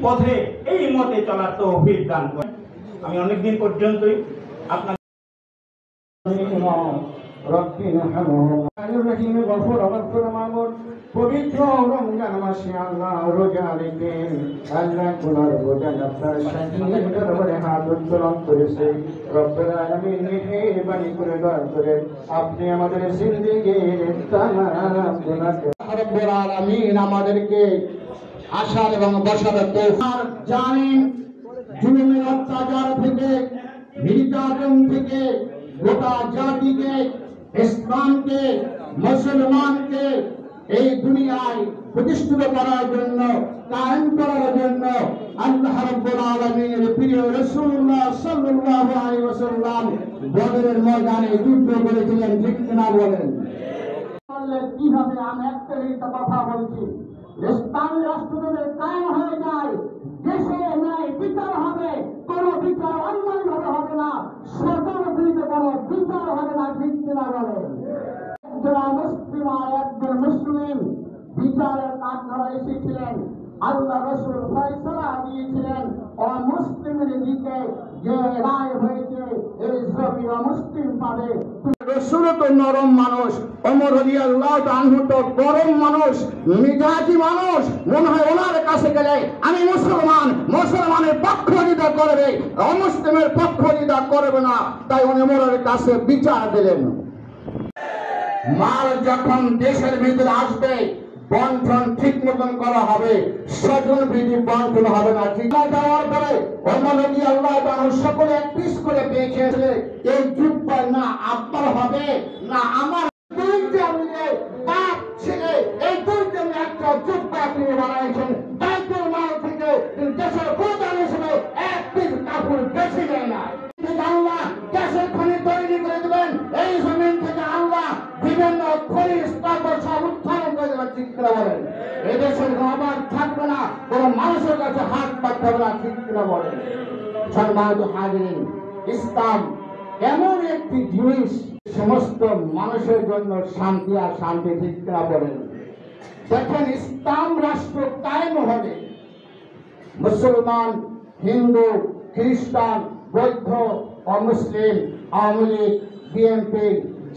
পথে এই মতে চলার তৌফিক দান করেন। আমি অনেকদিন পর্যন্তই আপনার পবিত্র রমজান মাসে আল্লাহ রোজা রেখে আল্লাহ কোনার রোজান আপনার শাকিরের দরবারে হাত উত্তোলন করেছে। রব্বুল আলামিন মেহেরবানি করে দয়া করে আপনি আমাদের জিন্দেগীর তামাম গুনাহকে রব্বুল আলামিন আমাদেরকে আশার এবং বসার তৌফিক জানেন। জুলুমের অত্যাচার থেকে, নির্যাতন থেকে গোটা জাতিকে, ইসলামকে, মুসলমানকে এই দুনিয়ায় প্রতিষ্ঠিত করার জন্য, কায়েম করার জন্য আল্লাহ রাব্বুল আলামিনের প্রিয় রাসূলুল্লাহ সাল্লাল্লাহু আলাইহি ওয়াসাল্লাম বদরের ময়দানে যুদ্ধ করেছিলেন। ঠিক না বলেন? কিভাবে আমি একটা কথা বলছি, ইসলামী রাষ্ট্র যদি কায়েম হয়ে যায়, দেশে ন্যায় বিচার হবে, কোন বিচার অন্যায় ভাবে হবে না, সরকারের বিরুদ্ধে কোন বিচার হবে না। ঠিক কিনা বলেন? একজন মুসলিম আর একজন মুসলিম বিচারের কাজ ধরা এসেছিলেন। আল্লাহ রাসূল ফয়সালা দিয়েছিলেন অমুসলিমের দিকে, যে রায় হয়েছে এই জমি অমুসলিম পাবে। রাসূল তো নরম মানুষ, ওমর রাদিয়াল্লাহু আনহু তো গরম মানুষ, মিজাজি মানুষ। মনে হয় ওনার কাছে গেলে আমি মুসলমান, মুসলমানের পক্ষ নিতে করবে, অমুসলিমের পক্ষ নিতে করবে না। তাই উনি ওমরের কাছে বিচার দিলেন। মাল যখন দেশের ভিতরে আসবে, বন্টন ঠিক মতন করা হবে, স্বজন বিধি বন্টন হবে না। ঠিক দেওয়ার পরে ওমর রাদিয়াল্লাহু আনহু সকলে এক পিস করে পেয়েছেন। এই জুব্বা না আপনার হবে না আমার, দুইটা মিলে বাপ ছেলে এই দুইটা মিলে একটা জুব্বা আপনি বানাইছেন। বাইতুল মাল থেকে দেশের প্রধান হিসেবে এক পিস কাপড় বেশি দেয় না। আল্লাহ দেশের খনি তৈরি করে দেবেন, এই জমিন থেকে আল্লাহ বিভিন্ন খনি স্থাপন সব উত্থাপন করে দেবেন। ঠিক কিনা বলেন? এদেশের অভাব থাকবে না, কোন মানুষের কাছে হাত পাততে হবে না। ঠিক কিনা বলেন? সম্মানিত হাজিরিন, ইসলাম এমন একটি জিনিস, সমস্ত মানুষের জন্য শান্তি আর শান্তি। ঠিক কিনা বলেন? দেখেন, ইসলাম রাষ্ট্র কায়েম হবে, মুসলমান, হিন্দু, খ্রিস্টান, বৌদ্ধ, অমুসলিম, আওয়ামী লীগ, বিএনপি,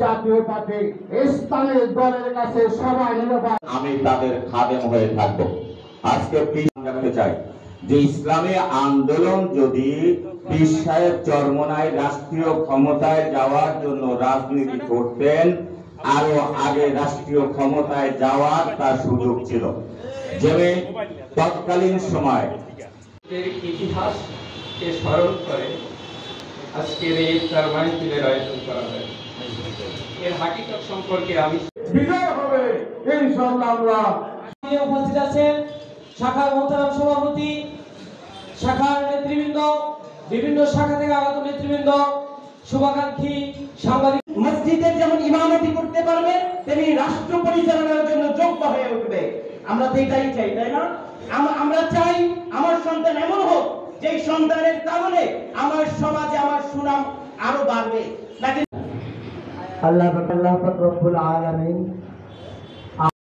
জাতীয় পার্টি, ইসলামের দলের কাছে সবাই নিরাপদ। আমি তাদের খাদেম হয়ে থাকবো। আজকে রাখতে চাই যে ইসলামী আন্দোলন যদি পীর সাহেব চরমনায় রাষ্ট্রীয় ক্ষমতায় যাওয়ার জন্য রাজনীতি করতেন, আরো আগে রাষ্ট্রীয় ক্ষমতায় যাওয়ার তার সুযোগ ছিল। যে তৎকালীন সময় ইতিহাসকে স্মরণ করে আজকের এই মাহফিলের আয়োজন করা হয়। এর হাকিকত সম্পর্কে আমি বিজয় হবে ইনশাআল্লাহ। আমরা উপস্থিত আছেন শাখার মোহতারাম সভাপতি, শাখার নেতৃবৃন্দ, বিভিন্ন শাখা থেকে আগত নেতৃবৃন্দ, শুভাকাঙ্ক্ষী সাংবাদিক। মসজিদের যেমন ইমামতি করতে পারবে, তেমনি রাষ্ট্র পরিচালনার জন্য যোগ্য হয়ে উঠবে। আমরা তো এটাই চাই, তাই না? আমরা চাই আমার সন্তান এমন হোক যে সন্তানের কারণে আমার সমাজে আমার সুনাম আরো বাড়বে। আল্লাহ রব্বুল আলামিন